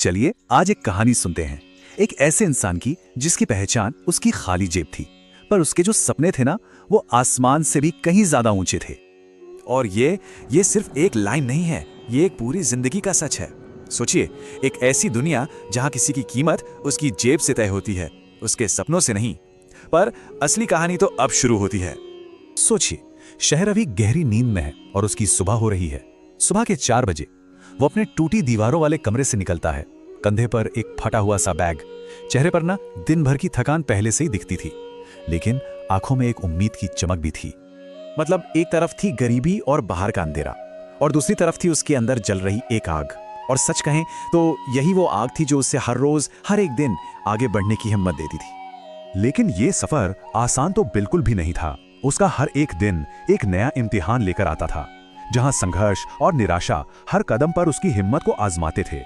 चलिए आज एक कहानी सुनते हैं, एक ऐसे इंसान की जिसकी पहचान उसकी खाली जेब थी, पर उसके जो सपने थे ना, वो आसमान से भी कहीं ज्यादा ऊंचे थे। और ये सिर्फ एक लाइन नहीं है, ये एक पूरी जिंदगी का सच है। सोचिए, एक ऐसी दुनिया जहां किसी की कीमत उसकी जेब से तय होती है, उसके सपनों से नहीं। पर असली कहानी तो अब शुरू होती है। सोचिए, शहर अभी गहरी नींद में है और उसकी सुबह हो रही है। सुबह के 4 बजे वो अपने टूटी दीवारों वाले कमरे से निकलता है। कंधे पर एक फटा हुआ सा बैग, चेहरे पर ना दिन भर की थकान पहले से ही दिखती थी, लेकिन आंखों में एक उम्मीद की चमक भी थी। मतलब एक तरफ थी गरीबी और बाहर का अंधेरा, और दूसरी तरफ थी उसके अंदर जल रही एक आग। और सच कहें तो यही वो आग थी जो उससे हर रोज हर एक दिन आगे बढ़ने की हिम्मत देती थी। लेकिन ये सफर आसान तो बिल्कुल भी नहीं था। उसका हर एक दिन एक नया इम्तिहान लेकर आता था, जहां संघर्ष और निराशा हर कदम पर उसकी हिम्मत को आजमाते थे।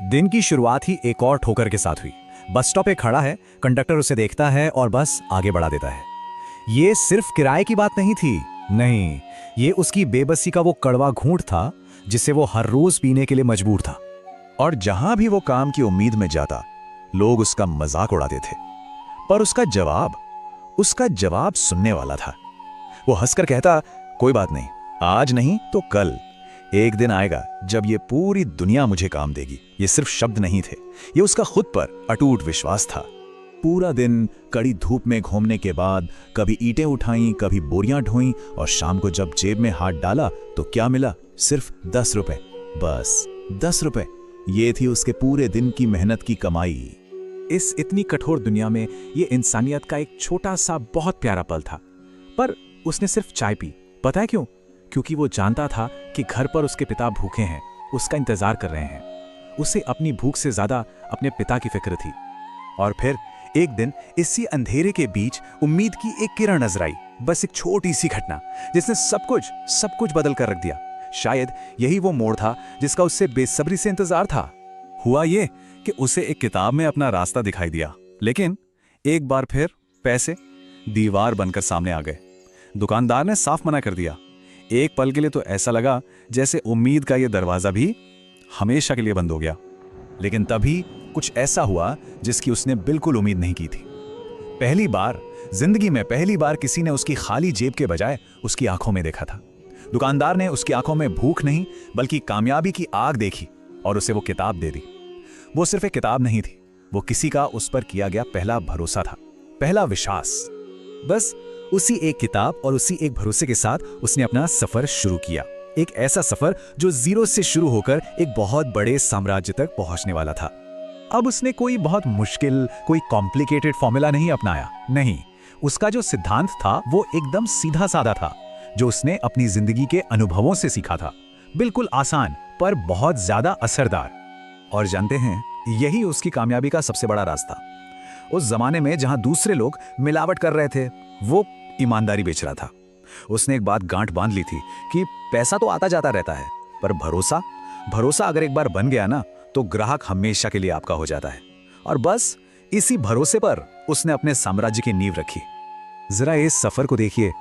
दिन की शुरुआत ही एक और ठोकर के साथ हुई। बस स्टॉप पे खड़ा है, कंडक्टर उसे देखता है और बस आगे बढ़ा देता है। ये सिर्फ किराए की बात नहीं थी, नहीं, ये उसकी बेबसी का वो कड़वा घूंट था जिसे वो हर रोज पीने के लिए मजबूर था। और जहां भी वो काम की उम्मीद में जाता, लोग उसका मजाक उड़ाते थे, पर उसका जवाब सुनने वाला था। वो हंसकर कहता, कोई बात नहीं, आज नहीं तो कल एक दिन आएगा जब ये पूरी दुनिया मुझे काम देगी। ये सिर्फ शब्द नहीं थे, ये उसका खुद पर अटूट विश्वास था। पूरा दिन कड़ी धूप में घूमने के बाद कभी ईंटें उठाई, कभी बोरियां ढोई, और शाम को जब जेब में हाथ डाला तो क्या मिला? सिर्फ 10 रुपए, बस 10 रुपए। ये थी उसके पूरे दिन की मेहनत की कमाई। इस इतनी कठोर दुनिया में ये इंसानियत का एक छोटा सा बहुत प्यारा पल था। पर उसने सिर्फ चाय पी। पता है क्यों? क्योंकि वो जानता था कि घर पर उसके पिता भूखे हैं, उसका इंतजार कर रहे हैं। उसे अपनी भूख से ज्यादा अपने पिता की फिक्र थी। और फिर एक दिन इसी अंधेरे के बीच उम्मीद की एक किरण नजर आई। बस एक छोटी सी घटना जिसने सब कुछ बदल कर रख दिया। शायद यही वो मोड़ था जिसका उससे बेसब्री से इंतजार था। हुआ ये कि उसे एक किताब में अपना रास्ता दिखाई दिया, लेकिन एक बार फिर पैसे दीवार बनकर सामने आ गए। दुकानदार ने साफ मना कर दिया। एक पल के लिए तो ऐसा लगा जैसे उम्मीद का यह दरवाजा भी हमेशा के लिए बंद हो गया। लेकिन तभी कुछ ऐसा हुआ जिसकी उसने बिल्कुल उम्मीद नहीं की थी। जिंदगी में पहली बार किसी ने उसकी खाली जेब के बजाय उसकी आंखों में देखा था। दुकानदार ने उसकी आंखों में भूख नहीं बल्कि कामयाबी की आग देखी और उसे वो किताब दे दी। वो सिर्फ एक किताब नहीं थी, वो किसी का उस पर किया गया पहला भरोसा था, पहला विश्वास। बस उसी एक किताब और उसी एक भरोसे के साथ उसने अपना सफर शुरू किया। एक ऐसा सफर जो जीरो से शुरू होकर एक बहुत बड़े साम्राज्य तक पहुंचने वाला था। अब उसने कोई बहुत मुश्किल, कोई कॉम्प्लिकेटेड फॉर्मूला नहीं अपनाया। नहीं, उसका जो सिद्धांत था वो एकदम सीधा साधा था, जो उसने अपनी जिंदगी के अनुभवों से सीखा था। बिल्कुल आसान पर बहुत ज्यादा असरदार। और जानते हैं, यही उसकी कामयाबी का सबसे बड़ा रास्ता। उस जमाने में जहां दूसरे लोग मिलावट कर रहे थे, वो ईमानदारी बेच रहा था। उसने एक बात गांठ बांध ली थी कि पैसा तो आता जाता रहता है, पर भरोसा अगर एक बार बन गया ना, तो ग्राहक हमेशा के लिए आपका हो जाता है। और बस इसी भरोसे पर उसने अपने साम्राज्य की नींव रखी। जरा इस सफर को देखिए,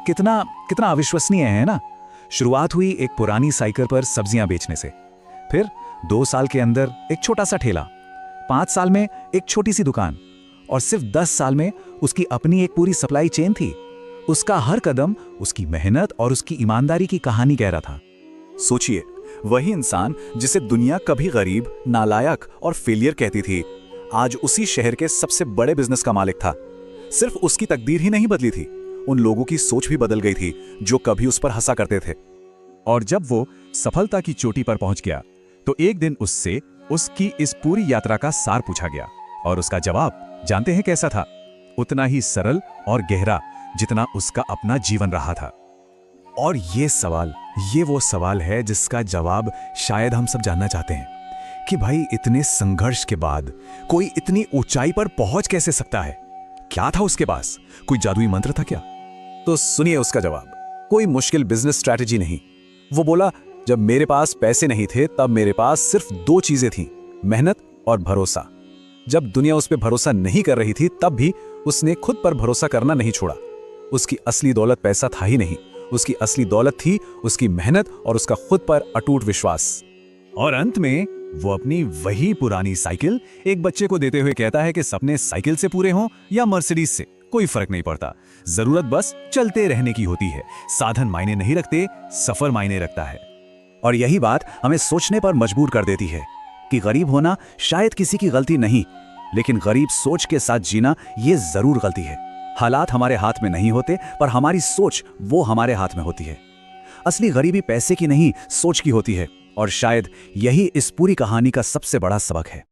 कितना अविश्वसनीय है ना। शुरुआत हुई एक पुरानी साइकिल पर सब्जियां बेचने से, फिर 2 साल के अंदर एक छोटा सा ठेला, 5 साल में एक छोटी सी दुकान, और सिर्फ 10 साल में उसकी अपनी एक पूरी सप्लाई चेन थी। उसका हर कदम उसकी मेहनत और उसकी ईमानदारी की कहानी कह रहा था। सोचिए, वही इंसान जिसे दुनिया कभी गरीब, नालायक और फेलियर कहती थी, आज उसी शहर के सबसे बड़े बिजनेस का मालिक था। सिर्फ उसकी तकदीर ही नहीं बदली थी, उन लोगों की सोच भी बदल गई थी जो कभी उस पर हंसा करते थे। और जब वो सफलता की चोटी पर पहुंच गया, तो एक दिन उससे उसकी इस पूरी यात्रा का सार पूछा गया, और उसका जवाब जानते हैं कैसा था? उतना ही सरल और गहरा जितना उसका अपना जीवन रहा था। और ये वो सवाल है जिसका जवाब शायद हम सब जानना चाहते हैं कि भाई, इतने संघर्ष के बाद कोई इतनी ऊंचाई पर पहुंच कैसे सकता है? क्या था उसके पास? कोई जादुई मंत्र था क्या? तो सुनिए उसका जवाब। कोई मुश्किल बिजनेस स्ट्रैटेजी नहीं। वो बोला, जब मेरे पास पैसे नहीं थे तब मेरे पास सिर्फ 2 चीजें थीं, मेहनत और भरोसा। जब दुनिया उस पर भरोसा नहीं कर रही थी तब भी उसने खुद पर भरोसा करना नहीं छोड़ा। उसकी असली दौलत पैसा था ही नहीं, उसकी असली दौलत थी उसकी मेहनत और उसका खुद पर अटूट विश्वास। और अंत में वो अपनी वही पुरानी साइकिल एक बच्चे को देते हुए कहता है कि सपने साइकिल से पूरे हों या मर्सिडीज से, कोई फर्क नहीं पड़ता, जरूरत बस चलते रहने की होती है। साधन मायने नहीं रखते, सफर मायने रखता है। और यही बात हमें सोचने पर मजबूर कर देती है कि गरीब होना शायद किसी की गलती नहीं, लेकिन गरीब सोच के साथ जीना ये जरूर गलती है। हालात हमारे हाथ में नहीं होते, पर हमारी सोच वो हमारे हाथ में होती है। असली गरीबी पैसे की नहीं, सोच की होती है, और शायद यही इस पूरी कहानी का सबसे बड़ा सबक है।